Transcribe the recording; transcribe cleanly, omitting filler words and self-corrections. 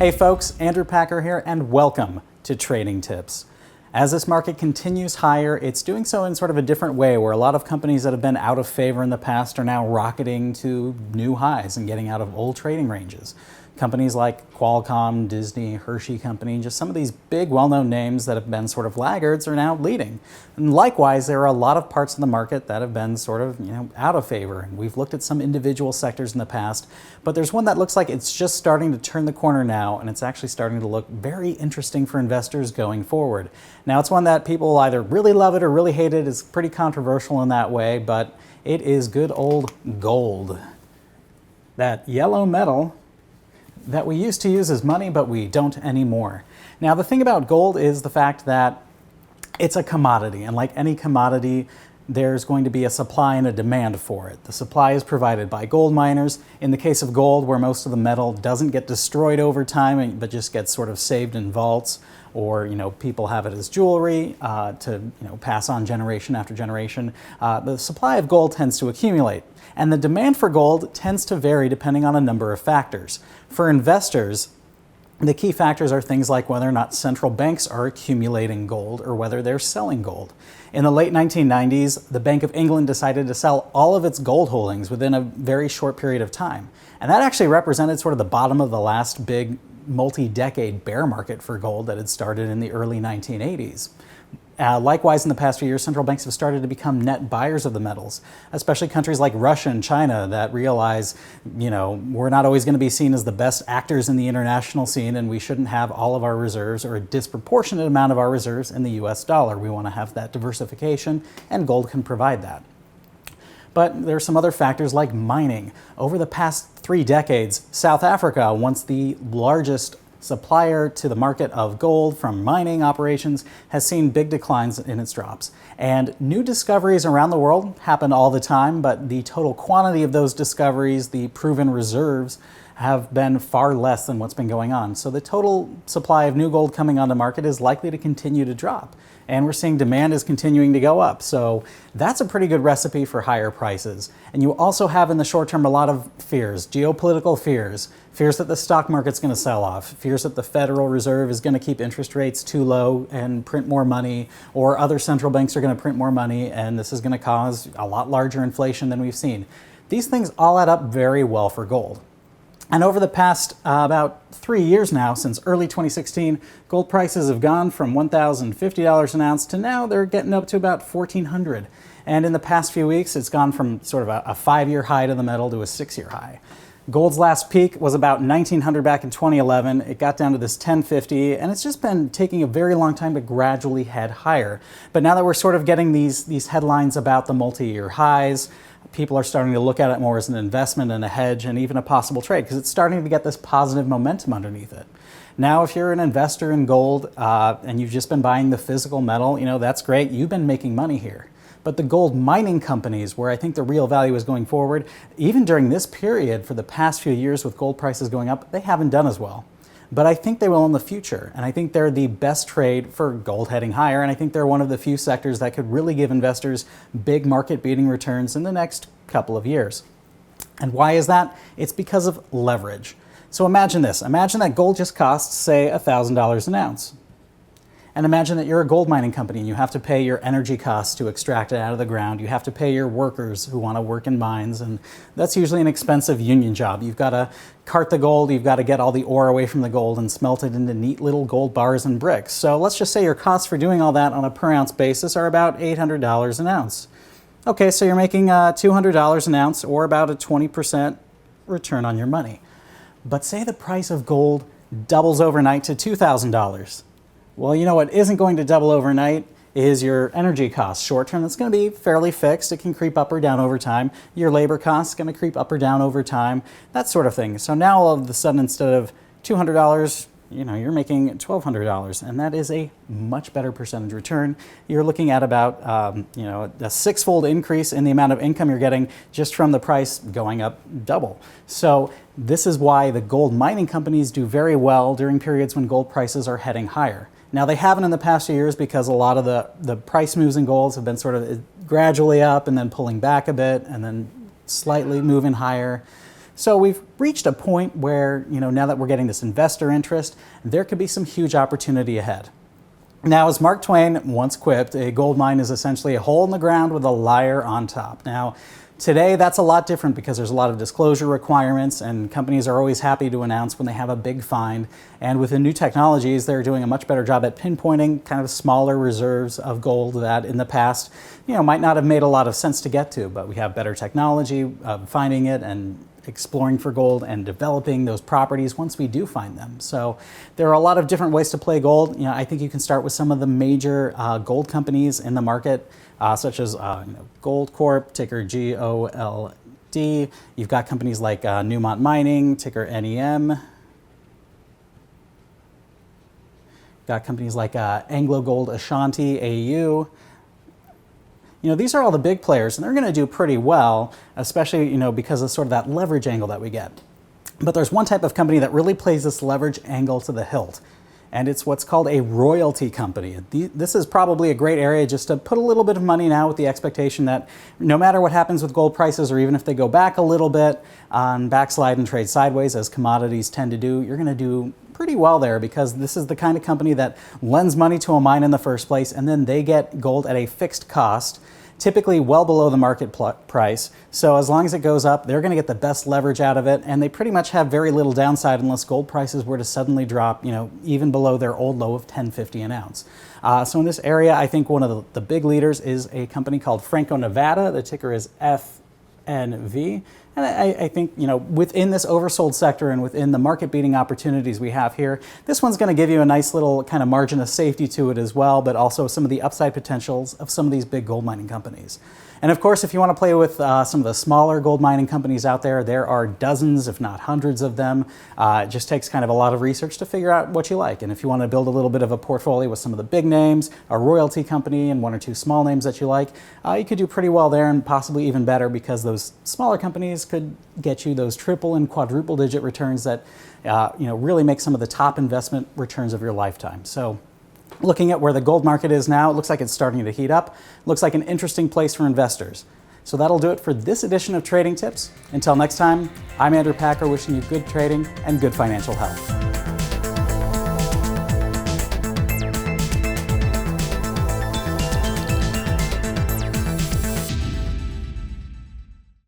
Hey folks, Andrew Packer here, and welcome to Trading Tips. As this market continues higher, it's doing so in sort of a different way, where a lot of companies that have been out of favor in the past are now rocketing to new highs and getting out of old trading ranges. Companies like Qualcomm, Disney, Hershey Company, just some of these big well-known names that have been sort of laggards are now leading. And likewise, there are a lot of parts of the market that have been sort of, out of favor. And we've looked at some individual sectors in the past, but there's one that looks like it's just starting to turn the corner now, and it's actually starting to look very interesting for investors going forward. Now, it's one that people either really love it or really hate it. It's pretty controversial in that way, but it is good old gold. That yellow metal that we used to use as money, but we don't anymore. Now, the thing about gold is the fact that it's a commodity, and like any commodity, there's going to be a supply and a demand for it. The supply is provided by gold miners. In the case of gold, where most of the metal doesn't get destroyed over time, but just gets sort of saved in vaults, or people have it as jewelry to pass on generation after generation, the supply of gold tends to accumulate. And the demand for gold tends to vary depending on a number of factors. For investors, the key factors are things like whether or not central banks are accumulating gold or whether they're selling gold. In the late 1990s, the Bank of England decided to sell all of its gold holdings within a very short period of time. And that actually represented sort of the bottom of the last big multi-decade bear market for gold that had started in the early 1980s. Likewise, in the past few years, central banks have started to become net buyers of the metals, especially countries like Russia and China that realize, we're not always going to be seen as the best actors in the international scene, and we shouldn't have all of our reserves or a disproportionate amount of our reserves in the US dollar. We want to have that diversification, and gold can provide that. But there are some other factors like mining. Over the past 3 decades, South Africa, once the largest supplier to the market of gold from mining operations, has seen big declines in its drops. And new discoveries around the world happen all the time, but the total quantity of those discoveries, the proven reserves, have been far less than what's been going on. So the total supply of new gold coming on the market is likely to continue to drop. And we're seeing demand is continuing to go up. So that's a pretty good recipe for higher prices. And you also have in the short term a lot of fears, geopolitical fears, fears that the stock market's going to sell off, fears that the Federal Reserve is going to keep interest rates too low and print more money, or other central banks are going to print more money, and this is going to cause a lot larger inflation than we've seen. These things all add up very well for gold. And over the past about 3 years now, since early 2016, gold prices have gone from $1,050 an ounce to now they're getting up to about $1,400. And in the past few weeks, it's gone from sort of a 5-year high to the metal to a 6-year high. Gold's last peak was about $1,900 back in 2011. It got down to this $1,050, and it's just been taking a very long time to gradually head higher. But now that we're sort of getting these headlines about the multi-year highs, people are starting to look at it more as an investment and a hedge and even a possible trade, because it's starting to get this positive momentum underneath it. Now, if you're an investor in gold and you've just been buying the physical metal, that's great. You've been making money here. But the gold mining companies, where I think the real value is going forward, even during this period for the past few years with gold prices going up, they haven't done as well. But I think they will in the future, and I think they're the best trade for gold heading higher, and I think they're one of the few sectors that could really give investors big market-beating returns in the next couple of years. And why is that? It's because of leverage. So imagine this. Imagine that gold just costs, say, $1,000 an ounce. And imagine that you're a gold mining company and you have to pay your energy costs to extract it out of the ground. You have to pay your workers who want to work in mines, and that's usually an expensive union job. You've got to cart the gold, you've got to get all the ore away from the gold and smelt it into neat little gold bars and bricks. So let's just say your costs for doing all that on a per ounce basis are about $800 an ounce. Okay, so you're making $200 an ounce, or about a 20% return on your money. But say the price of gold doubles overnight to $2,000. Well, what isn't going to double overnight is your energy costs. Short term, it's going to be fairly fixed. It can creep up or down over time. Your labor costs going to creep up or down over time, that sort of thing. So now all of a sudden, instead of $200, you're making $1,200, and that is a much better percentage return. You're looking at about, a 6-fold increase in the amount of income you're getting just from the price going up double. So this is why the gold mining companies do very well during periods when gold prices are heading higher. Now, they haven't in the past few years because a lot of the price moves in golds have been sort of gradually up and then pulling back a bit and then slightly moving higher. So we've reached a point where, now that we're getting this investor interest, there could be some huge opportunity ahead. Now, as Mark Twain once quipped, a gold mine is essentially a hole in the ground with a liar on top. Now, today, that's a lot different because there's a lot of disclosure requirements, and companies are always happy to announce when they have a big find. And with the new technologies, they're doing a much better job at pinpointing kind of smaller reserves of gold that in the past, might not have made a lot of sense to get to. But we have better technology finding it and exploring for gold and developing those properties once we do find them. So there are a lot of different ways to play gold. I think you can start with some of the major gold companies in the market, such as Gold Corp, ticker GOLD. You've got companies like Newmont Mining, ticker NEM. Got companies like Anglo Gold Ashanti, AU. These are all the big players, and they're going to do pretty well, especially, because of sort of that leverage angle that we get. But there's one type of company that really plays this leverage angle to the hilt, and it's what's called a royalty company. This is probably a great area just to put a little bit of money now with the expectation that no matter what happens with gold prices, or even if they go back a little bit on backslide and trade sideways, as commodities tend to do, you're going to do pretty well there, because this is the kind of company that lends money to a mine in the first place, and then they get gold at a fixed cost, typically well below the market price. So as long as it goes up, they're going to get the best leverage out of it, and they pretty much have very little downside unless gold prices were to suddenly drop, even below their old low of $10.50 an ounce. So in this area, I think one of the big leaders is a company called Franco-Nevada. The ticker is FNV. And I think, within this oversold sector and within the market-beating opportunities we have here, this one's going to give you a nice little kind of margin of safety to it as well, but also some of the upside potentials of some of these big gold mining companies. And of course, if you want to play with some of the smaller gold mining companies out there, there are dozens, if not hundreds of them. It just takes kind of a lot of research to figure out what you like. And if you want to build a little bit of a portfolio with some of the big names, a royalty company, and one or two small names that you like, you could do pretty well there, and possibly even better, because those smaller companies could get you those triple and quadruple digit returns that really make some of the top investment returns of your lifetime. So looking at where the gold market is now, it looks like it's starting to heat up. Looks like an interesting place for investors. So that'll do it for this edition of Trading Tips. Until next time, I'm Andrew Packer, wishing you good trading and good financial health.